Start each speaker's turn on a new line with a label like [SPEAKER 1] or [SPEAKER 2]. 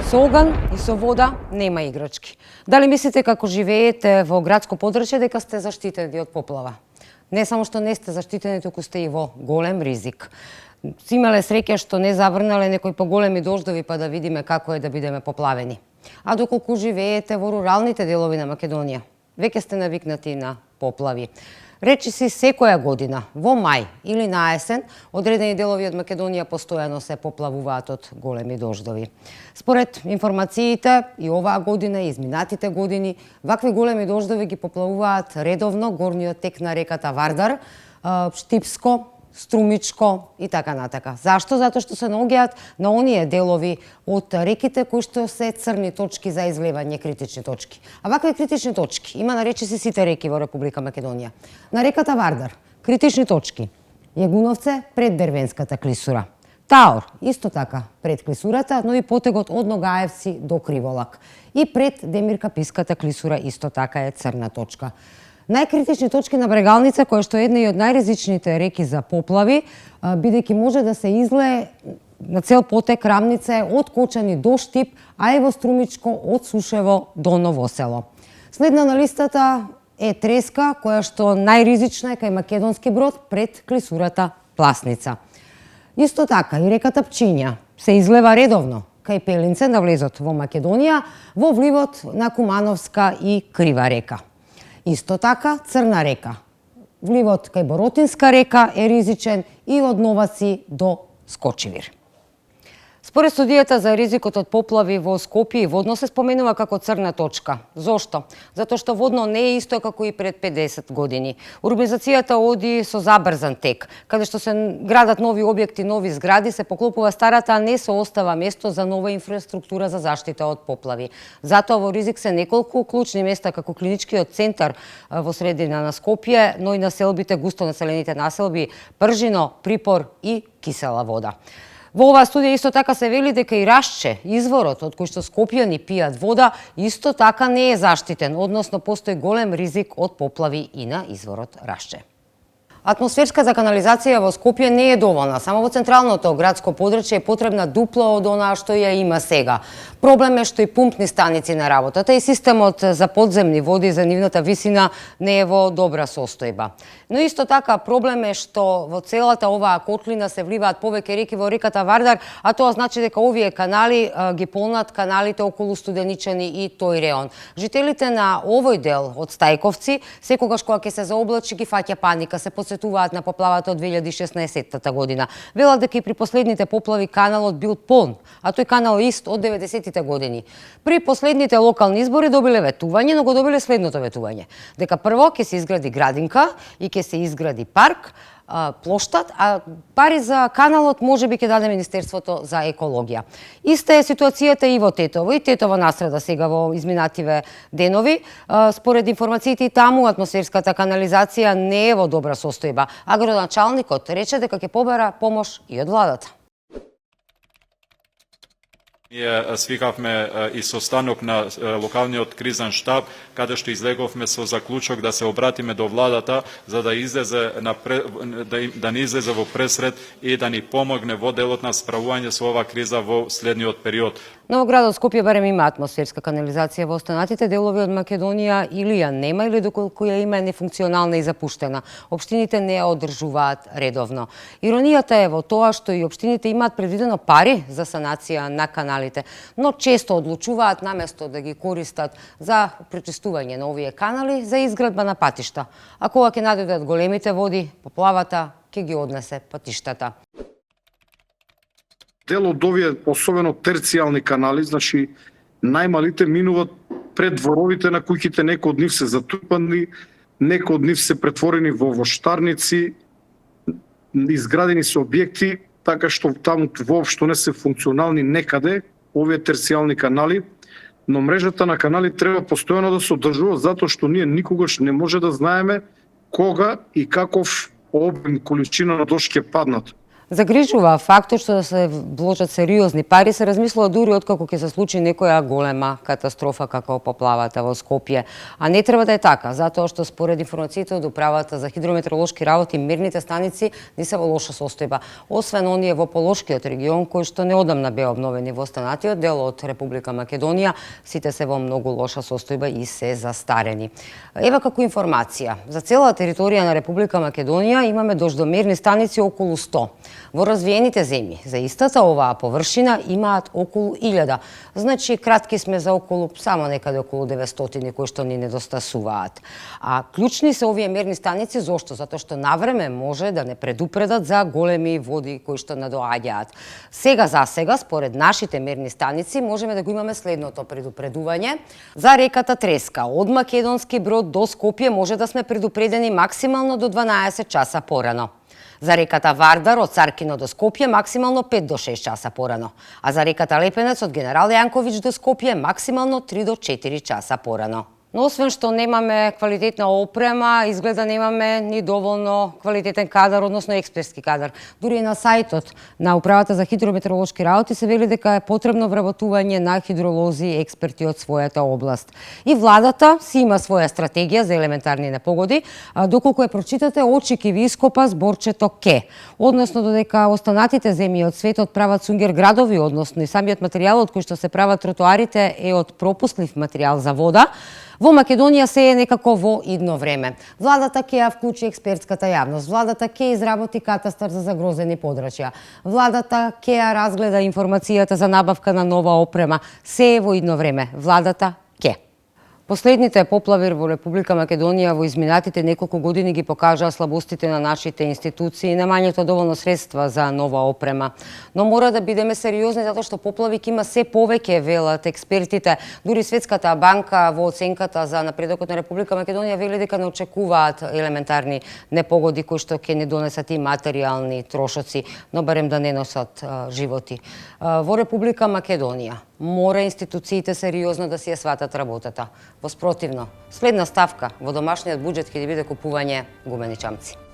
[SPEAKER 1] Со оган и со вода нема играчки. Дали мислите како живеете во градско подрачје дека сте заштитени од поплава? Не само што не сте заштитени, туку сте и во голем ризик. Имале среќа што не заврнале некои поголеми дождови па да видиме како е да бидеме поплавени. А доколку живеете во руралните делови на Македонија, веќе сте навикнати на поплави. Речиси секоја година, во мај или на есен, одредени делови од Македонија постојано се поплавуваат од големи дождови. Според информациите, и оваа година, и изминатите години, вакви големи дождови ги поплавуваат редовно горниот тек на реката Вардар, Штипско, Струмичко и така натака. Зашто? Затоа што се наоѓаат на оние делови од реките кои што се црни точки за излевање, критични точки. А вакви критични точки има на речиси сите реки во Република Македонија. На реката Вардар критични точки: Јагуновце пред Дервенската клисура, Таор исто така пред клисурата, но и потегот од Ногаевци до Криволак, и пред Демиркаписката клисура исто така е црна точка. Најкритични точки на Брегалница, која што е една и од најризичните реки за поплави, бидејќи може да се излее на цел потек Рамница од Кочани до Штип, а и во Струмичко од Сушево до Новосело. Следна на листата е Треска, која што најризична е кај Македонски Брод пред клисурата Пласница. Исто така и реката Пчиња се излева редовно кај Пелинце на влезот во Македонија, во вливот на Кумановска и Крива река. Исто така Црна река. Вливот кај Боротинска река е ризичен и од Новаци до Скочивир. Според студијата за ризикот од поплави во Скопје, водно се споменува како црна точка. Зошто? Затоа што водно не е исто како и пред 50 години. Урбанизацијата оди со забрзан тек, каде што се градат нови објекти, нови згради, се поклопува старата, а не се остава место за нова инфраструктура за заштита од поплави. Затоа во ризик се неколку клучни места, како клиничкиот центар во средина на Скопје, но и населбите, густо населените населби Пржино, Припор и Кисела вода. Во оваа студија исто така се вели дека и Рашче, изворот од кој што скопјани пијат вода, исто така не е заштитен, односно постои голем ризик од поплави и на изворот Рашче. Атмосферската канализација во Скопје не е доволна. Само во централното градско подрачје е потребна дупло од онаа што ја има сега. Проблем е што и пумпни станици на работата и системот за подземни води за нивната висина не е во добра состојба. Но исто така проблем е што во целата оваа котлина се вливаат повеќе реки во реката Вардар, а тоа значи дека овие канали ги полнат каналите околу Студеничани и тој реон. Жителите на овој дел од Стајковци секогаш кога ќе се заоблачи ги фаќа паника, се подсетуваат на поплавата од 2016 година. Велат дека и при последните поплави каналот бил полн, а тој канал е ист од 90-тите години. При последните локални избори добиле ветување, но го добиле следното ветување: дека прво ќе се изгради градинка и ќе се изгради парк, плоштад, а пари за каналот можеби ќе даде Министерството за екологија. Иста е ситуацијата и во Тетово. И Тетово насреда сега во изминативе денови. Според информациите и таму атмосферската канализација не е во добра состојба, а градоначалникот рече дека ќе побара помош и од владата.
[SPEAKER 2] Ние свикавме и состанок на локалниот кризен штаб, каде што излеговме со заклучок да се обратиме до владата за да излезе да ни излезе во пресред и да ни помогне во делот на справување со оваа криза во следниот период.
[SPEAKER 1] Но во градот Скопје барем има атмосферска канализација, во останатите делови од Македонија или ја нема, или доколку ја има е нефункционална и запуштена. Општините не ја одржуваат редовно. Иронијата е во тоа што и општините имаат предвидено пари за санација на каналите, но често одлучуваат наместо да ги користат за пречистување на овие канали за изградба на патишта. А кога ќе надојдат големите води, поплавата ќе ги однесе патиштата.
[SPEAKER 3] Дел од овие, особено терцијални канали, значи најмалите минуваат пред дворовите на куќите, некои од нив се затрупани, некои од нив се претворени во воштарници, изградени се објекти, така што таму воопшто не се функционални некаде овие терцијални канали, но мрежата на канали треба постојано да се одржува, затоа што ние никогаш не може да знаеме кога и каков обем количина на дожд ќе паднат.
[SPEAKER 1] Загрижува фактот што да се вложат сериозни пари, се размислува дури откако ќе се случи некоја голема катастрофа како поплавата во Скопје. А не треба да е така, затоа што според информациите од Управата за хидрометеоролошки работи, мерните станици не се во лоша состојба, освен оние во Полошкиот регион кои што неодамна беа обновени во останатиот дел од Република Македонија, сите се во многу лоша состојба и се застарени. Ева како информација, за цела територија на Република Македонија имаме дождомерни станици околу 100. Во развиените земји за истата оваа површина имаат околу 1000. Значи кратки сме за околу само некаде околу 900 кои што ни недостасуваат. А клучни се овие мерни станици зошто? Затоа што навреме може да не предупредат за големи води кои што надоаѓаат. Сега за сега според нашите мерни станици можеме да го имаме следното предупредување за реката Треска од Македонски Брод до Скопје може да сме предупредени максимално до 12 часа порано. За реката Вардар од Царкино до Скопје максимално 5 до 6 часа порано, а за реката Лепенец од Генерал Јанковиќ до Скопје максимално 3 до 4 часа порано. Но освен што немаме квалитетна опрема, изгледа немаме ни доволно квалитетен кадар, односно експертски кадар. Дури и на сајтот на Управата за хидрометеоролошки работи се вели дека е потребно вработување на хидролози и експерти од својата област. И владата си има своја стратегија за елементарни непогоди, доколку ја прочитате, очи ќе ви ископа зборчето ке. Односно додека останатите земји од светот прават сунгер градови, односно и самиот материјал од кој што се прават тротоарите е од пропуслив материјал за вода, во Македонија се е некако во идно време. Владата ќе ја вклучи експертската јавност, владата ќе изработи катастар за загрозени подрачја, владата ќе ја разгледа информацијата за набавка на нова опрема, се е во идно време. Владата ќе. Последните поплави во Република Македонија во изминатите неколку години ги покажаа слабостите на нашите институции и немањето доволно средства за нова опрема. Но мора да бидеме сериозни затоа што поплави ќе има се повеќе, велат експертите. Дури Светската банка во оценката за напредокот на Република Македонија вели дека не очекуваат елементарни непогоди кои што ќе не донесат и материјални трошоци, но барем да не носат животи. Во Република Македонија мора институциите сериозно да си ја сватат работата. Во спротивно, следна ставка во домашниот буџет ќе биде купување гумени чамци.